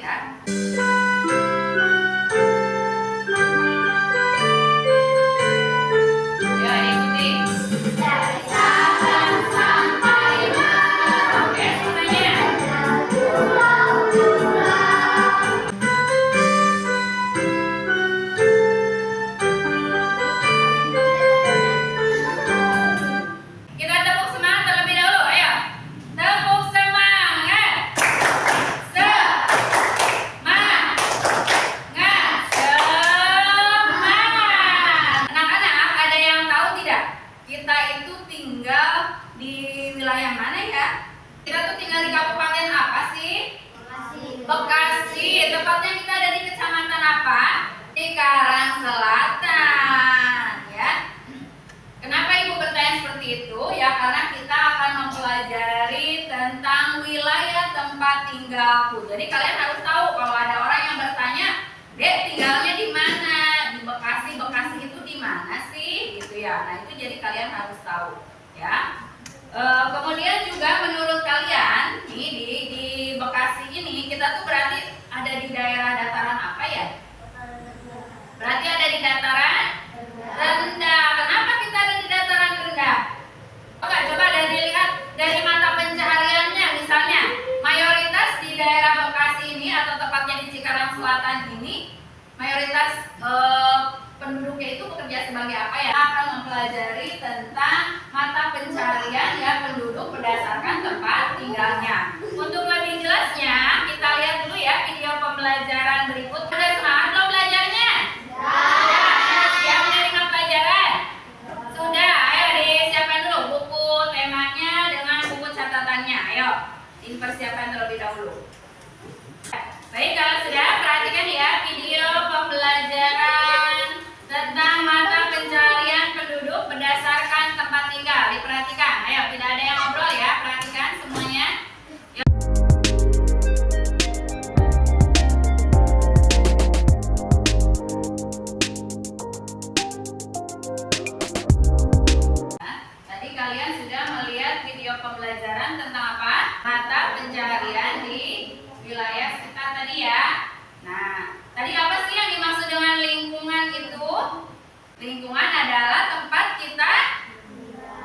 ya. Bekasi. Tepatnya kita ada di kecamatan apa? Di Karang Selatan, ya. Kenapa Ibu bertanya seperti itu? Ya karena kita akan mempelajari tentang wilayah tempat tinggalku. Jadi kalian harus tahu kalau ada orang yang bertanya, "Dek, tinggalnya di mana?" Di Bekasi. Bekasi itu di mana sih? Gitu ya. Nah, itu jadi kalian harus tahu, ya. Kemudian juga menurut kalian nih di Bekasi ini kita tuh berarti ada di daerah dataran apa ya? Berarti ada di dataran rendah. Kenapa kita ada di dataran rendah? Oke, coba dilihat dari mata pencahariannya. Misalnya mayoritas di daerah Bekasi ini atau tepatnya di Cikarang Selatan ini mayoritas penduduknya itu bekerja sebagai apa ya? Akan mempelajari tentang mata pencarian ya penduduk berdasarkan tempat tinggalnya. Untuk lebih jelasnya, kita lihat dulu ya video pembelajaran berikut. Sudah semangat belum belajarnya? Ya. Siap menerima pelajaran? Sudah. Ayo disiapkan dulu buku temanya dengan buku catatannya. Ayo, dipersiapkan terlebih dahulu. Baik, kalau sudah perhatikan ya video pembelajaran tentang mata pencarian penduduk berdasarkan tempat tinggal. Diperhatikan. Ayo, tidak ada yang ngobrol ya. Perhatikan semuanya. Tadi kalian sudah melihat video pembelajaran tentang apa? Mata pencarian di wilayah sekitar tadi ya. Nah, tadi apa sih yang dimaksud dengan lingkungan itu? Lingkungan adalah tempat kita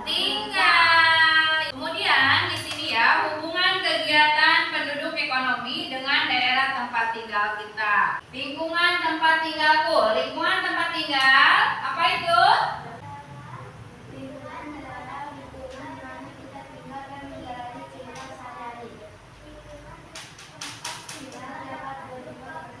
tinggal. Kemudian di sini ya, hubungan kegiatan penduduk ekonomi dengan daerah tempat tinggal kita. Lingkungan tempat tinggalku. Lingkungan tempat tinggal apa itu? Lingkungan adalah lingkungan di mana kita tinggal dan menjalani kehidupan sehari-hari.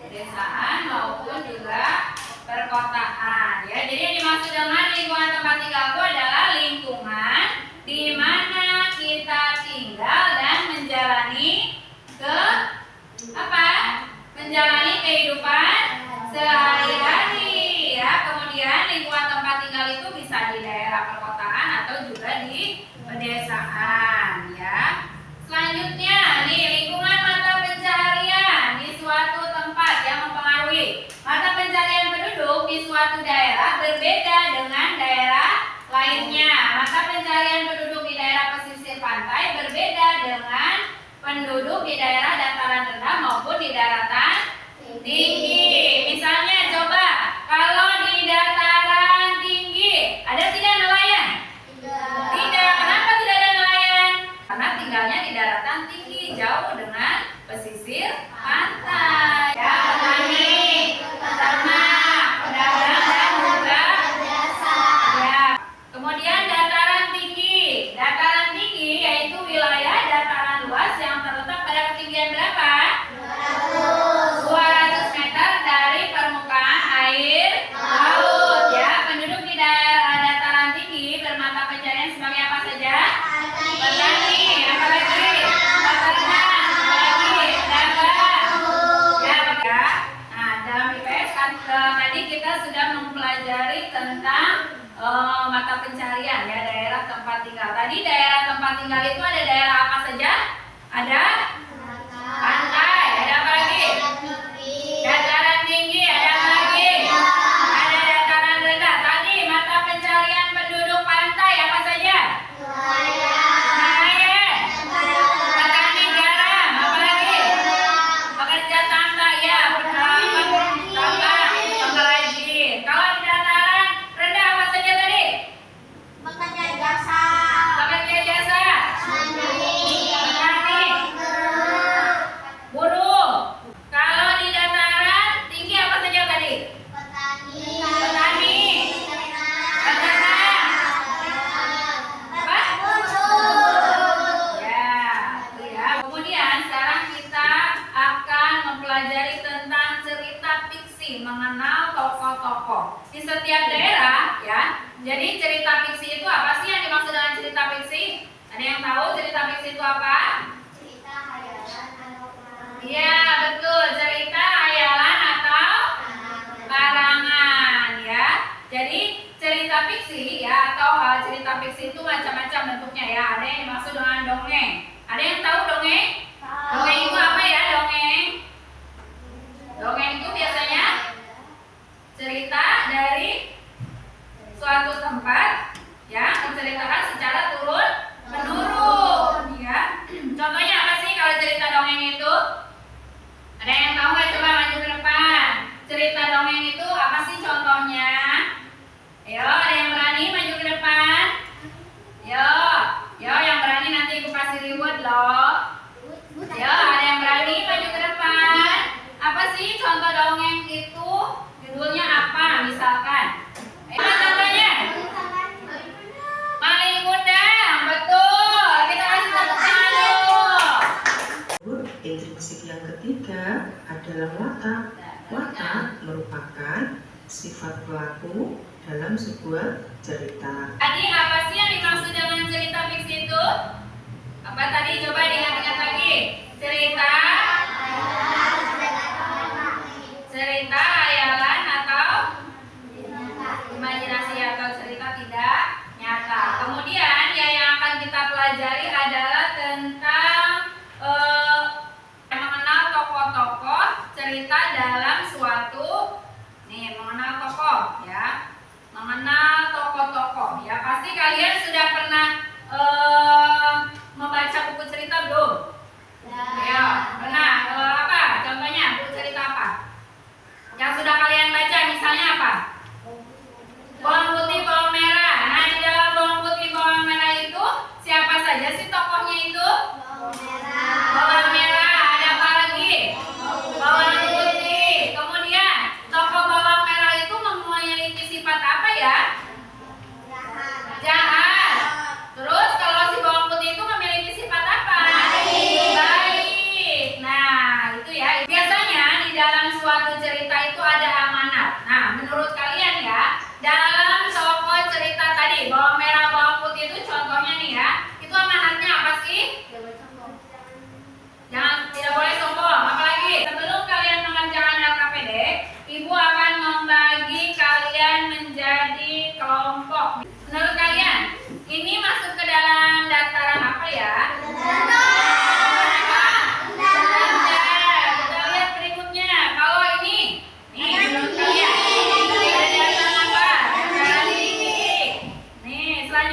Pedesaan maupun juga perkotaan ya. Jadi yang dimaksud dengan lingkungan tempat tinggalku adalah lingkungan di mana kita tinggal dan menjalani menjalani kehidupan sehari-hari ya. Kemudian lingkungan tempat tinggal itu bisa di daerah perkotaan atau juga di pedesaan ya. Selanjutnya nih, lingkungan mata pencaharian di suatu tempat yang mempengaruhi mata pencaharian penduduk di suatu daerah berbeda dengan daerah lainnya. Mata pencaharian penduduk di daerah pesisir pantai berbeda dengan penduduk di daerah dataran rendah maupun di daratan tinggi. Misalnya coba kalau di dataran tinggi ada tidak nelayan? Tidak. Kenapa tidak ada nelayan? Karena tinggalnya di daratan tinggi, jauh dengan pesisir pantai. Ya, petani, peternak, pedagang dan juga ya. Kemudian dataran tinggi. Dataran tinggi yaitu wilayah dataran luas yang terletak pada ketinggian berapa? 200 meter dari permukaan air laut ya. Penduduk di daerah dataran tinggi bermata pencarian sebagai apa saja? Petani, apalagi? Peternak, apalagi? Pedagang ya. Nah, dalam IPS kan tadi kita sudah mempelajari tentang mata pencarian ya daerah tempat tinggal. Tadi daerah tempat tinggal itu ada daerah apa saja? Ada pantai, ada apa lagi? Dataran tinggi, ada apa lagi? Ada dataran rendah. Tadi mata pencarian penduduk pantai apa saja? Nelayan, petani garam, apa lagi? Pekerja tambang. fiksi, mengenal tokoh-tokoh. Di setiap daerah ya. Jadi cerita fiksi itu apa sih yang dimaksud dengan cerita fiksi? Ada yang tahu cerita fiksi itu apa? Cerita hayalan atau karangan. Iya, betul. Cerita hayalan atau karangan ya. Jadi cerita fiksi ya atau cerita fiksi itu macam-macam bentuknya ya. Ada yang dimaksud dengan dongeng. Ada yang tahu dongeng? Dongeng itu apa ya dongeng? Dongeng itu biasanya cerita dari suatu tempat ya menceritakan secara turun menurun ya. Contohnya apa sih kalau cerita dongeng itu? Ada yang tahu nggak? Coba maju ke depan. Cerita dongeng itu apa sih contohnya? Ayo, ada yang berani maju ke depan? Yo, yang berani nanti ibu kasih reward loh. Yo, ada yang berani maju ke depan? Apa sih contoh dongeng itu? Judulnya apa? Misalkan. Ayo, contohnya. Maling Kundang, betul. Kita kasih tepuk tangan dulu. Intrinsik yang ketiga adalah watak. Watak merupakan sifat pelaku dalam sebuah cerita. Tadi apa sih yang dimaksud dengan cerita fiksi itu? Apa tadi? Coba diingat-ingat lagi. Cerita hayalan atau imajinasi atau cerita tidak nyata. Kemudian yang akan kita pelajari adalah tentang mengenal tokoh-tokoh cerita dalam suatu mengenal tokoh ya. Mengenal tokoh-tokoh ya. Pasti kalian sudah pernah membaca buku cerita belum? Ya, pernah. Apa? Contohnya buku cerita apa? Yang sudah kalian baca misalnya apa? Bawang putih, bawang merah. Nah, di dalam bawang putih, bawang merah itu siapa saja sih tokohnya itu? Bawang merah. Ada apa lagi? Bawang putih. Kemudian tokoh bawang merah itu memiliki sifat apa ya? Jahat. Terus kalau si bawang putih itu memiliki sifat apa? Baik. Nah, itu ya. Biasanya di dalam suatu cerita itu ada amanat. Nah, menurut kalian ya, dalam tokoh cerita tadi bawang merah, bawang putih itu contohnya nih ya. Itu amanatnya apa sih? Jangan, tidak boleh sombong. Apalagi sebelum kalian mengerjakan LKPD, ibu akan membagi kalian menjadi kelompok. Menurut kalian, ini masuk ke dalam daftaran apa ya? Kita lihat berikutnya. Kalau ini, menurut kalian, ada daftaran apa? Daftaran titik. Nih, selanjutnya.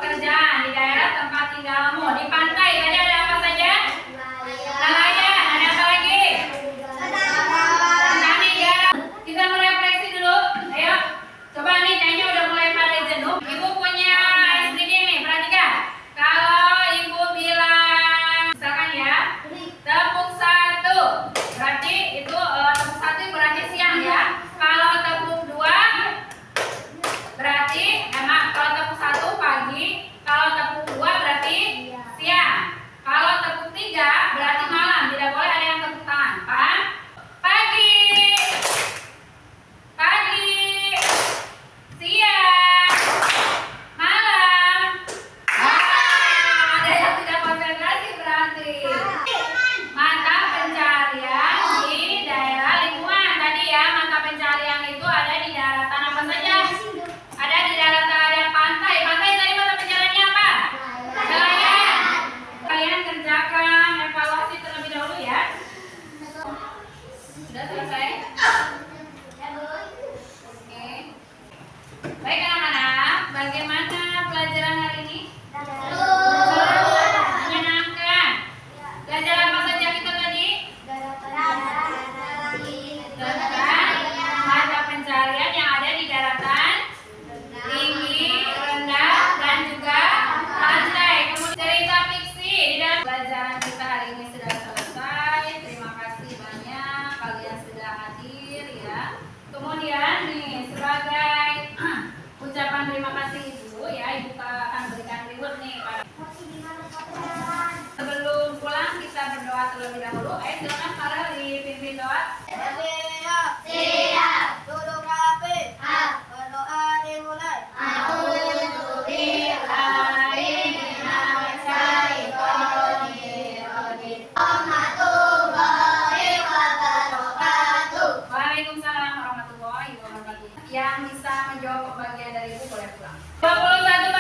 pekerjaan di daerah tempat tinggalmu. Di pantai tadi ada apa saja? Nelayan. Ada apa lagi? Petani garam. Kita merefleksi dulu. Ayo. Coba nih kayaknya udah mulai pada jenuh. Ibu punya SDG nih, perhatikan. Kalau ibu bilang, misalkan ya, tepuk 1, berarti itu tepuk 1 berarti siang ya. Kalau tepuk 2, berarti kalau tepuk 1 pagi, kalau tepuk 2 berarti siang. Kalau tepuk 3 berarti malam, tidak boleh ada yang tepuk tangan. Paham? Pagi, siang, malam. Ada yang tidak konsentrasi berarti. Mata pencarian di daerah lingkungan tadi ya. Mata pencarian itu ada di daratan apa saja? Ada di daratan, ada pantai. Pantai tadi mata pencariannya apa? Nelayan. Kalian kerjakan evaluasi terlebih dahulu ya. Sudah selesai? Oke. Baik anak-anak, bagaimana pelajaran hari ini? Menyenangkan. Belajar apa saja kita tadi? Tentang mata pencarian yang ada di daratan tinggi, rendah, dan juga pantai. Kemudian cerita fiksi di dalam pelajaran kita hari ini sudah selesai. Terima kasih banyak kalian sudah hadir ya. Kemudian nih sebagai ucapan terima kasih Ibu ya, Ibu akan berikan reward nih pada. Sebelum pulang kita berdoa terlebih dahulu. Ayo silakan Farel dipimpin doa. Duduk rapi. Berdoa dimulai. Waalaikumsalam warahmatullahi wabarakatuh. Yang bisa menjawab pembagian dari Ibu boleh pulang. 21